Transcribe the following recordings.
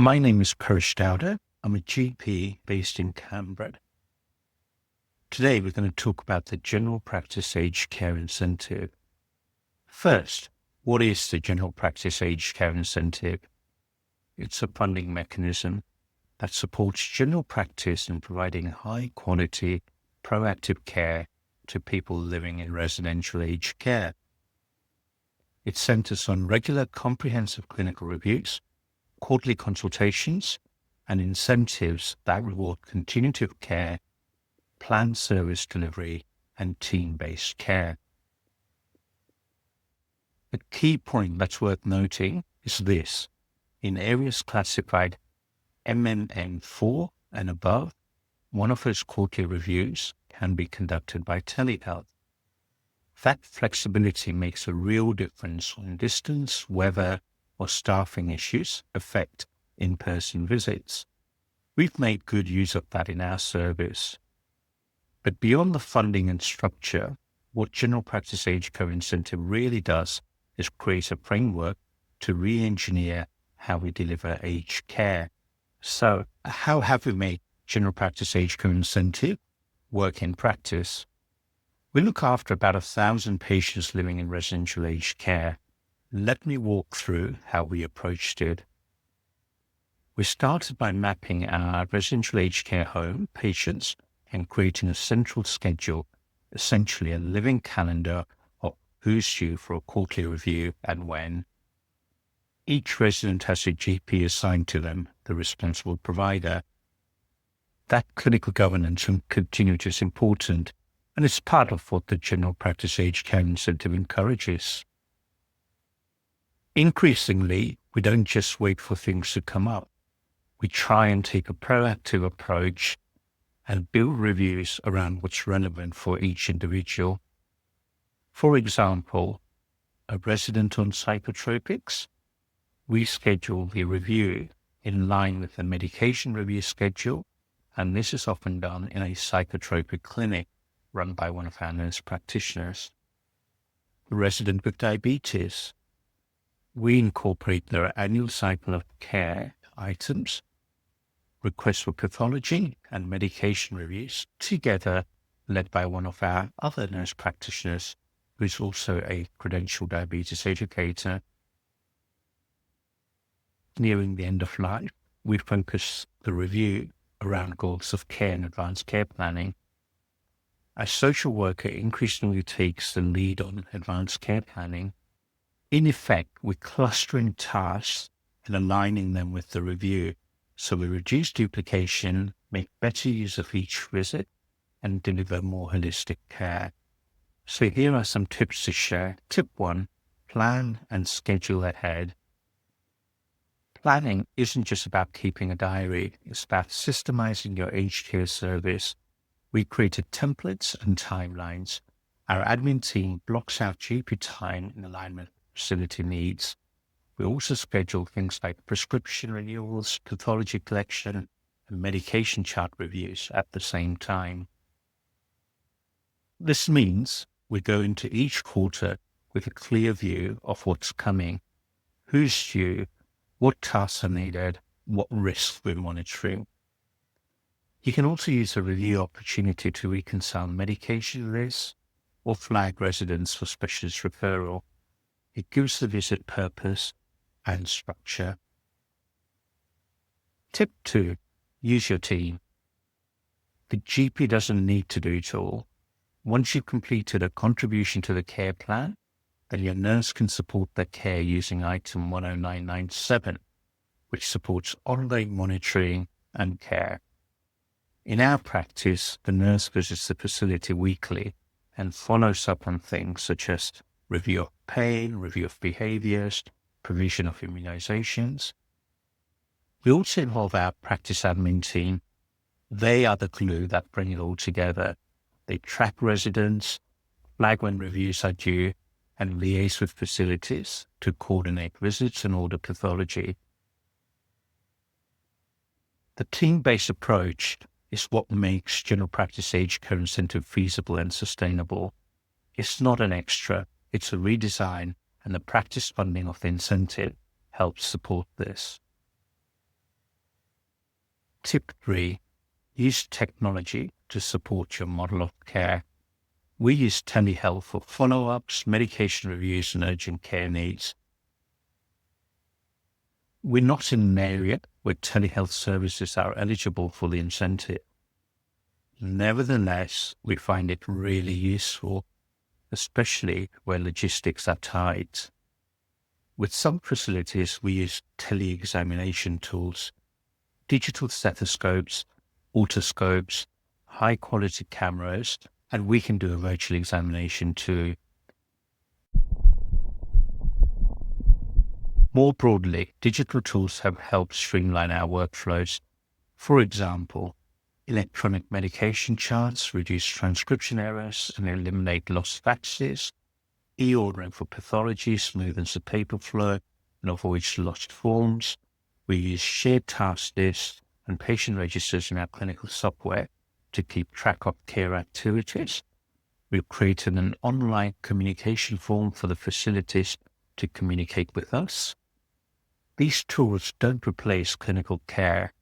My name is Parish Dowda. I'm a GP based in Canberra. Today we're going to talk about the General Practice Aged Care Incentive. First, what is the General Practice Aged Care Incentive? It's a funding mechanism that supports general practice in providing high quality, proactive care to people living in residential aged care. It centers on regular comprehensive clinical reviews, quarterly consultations, and incentives that reward continuity of care, planned service delivery, and team-based care. A key point that's worth noting is this. In areas classified MMN4 and above, one of those quarterly reviews can be conducted by telehealth. That flexibility makes a real difference when distance, weather, or staffing issues affect in-person visits. We've made good use of that in our service. But beyond the funding and structure, what General Practice Aged Care Incentive really does is create a framework to re-engineer how we deliver aged care. So how have we made General Practice Aged Care Incentive work in practice? We look after about 1,000 patients living in residential aged care. Let me walk through how we approached it. We started by mapping our residential aged care home patients and creating a central schedule, essentially a living calendar of who's due for a quarterly review and when. Each resident has a GP assigned to them, the responsible provider. That clinical governance and continuity is important, and it's part of what the General Practice Aged Care Incentive encourages. Increasingly, we don't just wait for things to come up. We try and take a proactive approach and build reviews around what's relevant for each individual. For example, a resident on psychotropics, we schedule the review in line with the medication review schedule, and this is often done in a psychotropic clinic run by one of our nurse practitioners. A resident with diabetes, we incorporate their annual cycle of care items, requests for pathology, and medication reviews together, led by one of our other nurse practitioners, who is also a credentialed diabetes educator. Nearing the end of life, we focus the review around goals of care and advanced care planning. A social worker increasingly takes the lead on advanced care planning. In effect, we're clustering tasks and aligning them with the review, so we reduce duplication, make better use of each visit, and deliver more holistic care. So here are some tips to share. Tip 1, plan and schedule ahead. Planning isn't just about keeping a diary, it's about systemizing your aged care service. We created templates and timelines. Our admin team blocks out GP time in alignment with facility needs. We also schedule things like prescription renewals, pathology collection, and medication chart reviews at the same time. This means we go into each quarter with a clear view of what's coming, who's due, what tasks are needed, what risks we're monitoring. You can also use a review opportunity to reconcile medication risks or flag residents for specialist referral. It gives the visit purpose and structure. Tip 2, use your team. The GP doesn't need to do it all. Once you've completed a contribution to the care plan, then your nurse can support their care using item 10997, which supports ongoing monitoring and care. In our practice, the nurse visits the facility weekly and follows up on things such as review of pain, review of behaviors, provision of immunizations. We also involve our practice admin team. They are the glue that bring it all together. They track residents, flag when reviews are due, and liaise with facilities to coordinate visits and order pathology. The team-based approach is what makes General Practice Aged Care Incentive feasible and sustainable. It's not an extra, it's a redesign, and the practice funding of the incentive helps support this. Tip 3, use technology to support your model of care. We use telehealth for follow-ups, medication reviews, and urgent care needs. We're not in an area where telehealth services are eligible for the incentive. Nevertheless, we find it really useful, especially where logistics are tight. With some facilities, we use tele-examination tools, digital stethoscopes, otoscopes, high-quality cameras, and we can do a virtual examination too. More broadly, digital tools have helped streamline our workflows. For example, electronic medication charts reduce transcription errors and eliminate lost faxes. E-ordering for pathology smoothens the paper flow and avoids lost forms. We use shared task lists and patient registers in our clinical software to keep track of care activities. We've created an online communication form for the facilities to communicate with us. These tools don't replace clinical care,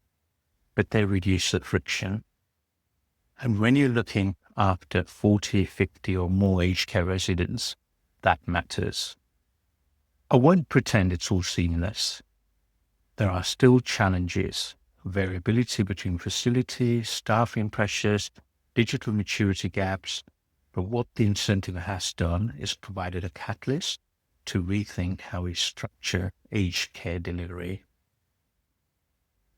but they reduce the friction. And when you're looking after 40, 50 or more aged care residents, that matters. I won't pretend it's all seamless. There are still challenges, variability between facilities, staffing pressures, digital maturity gaps. But what the incentive has done is provided a catalyst to rethink how we structure aged care delivery.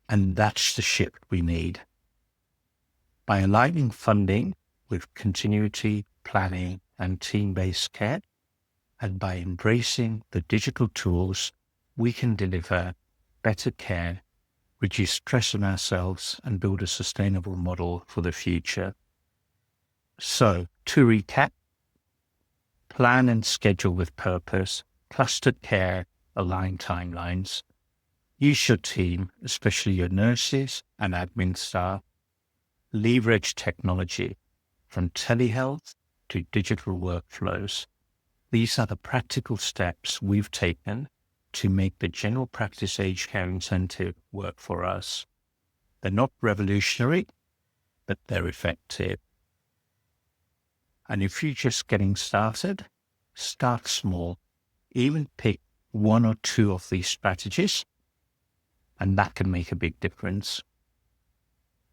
And that's the shift we need. By aligning funding with continuity, planning, and team-based care, and by embracing the digital tools, we can deliver better care, reduce stress on ourselves, and build a sustainable model for the future. So, to recap, plan and schedule with purpose, clustered care, aligned timelines. Use your team, especially your nurses and admin staff. Leverage technology from telehealth to digital workflows. These are the practical steps we've taken to make the general practice aged care incentive work for us. They're not revolutionary, but they're effective. And if you're just getting started, start small. Even pick one or two of these strategies, and that can make a big difference.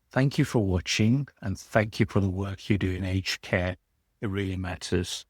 Thank you for watching, and thank you for the work you do in aged care. It really matters.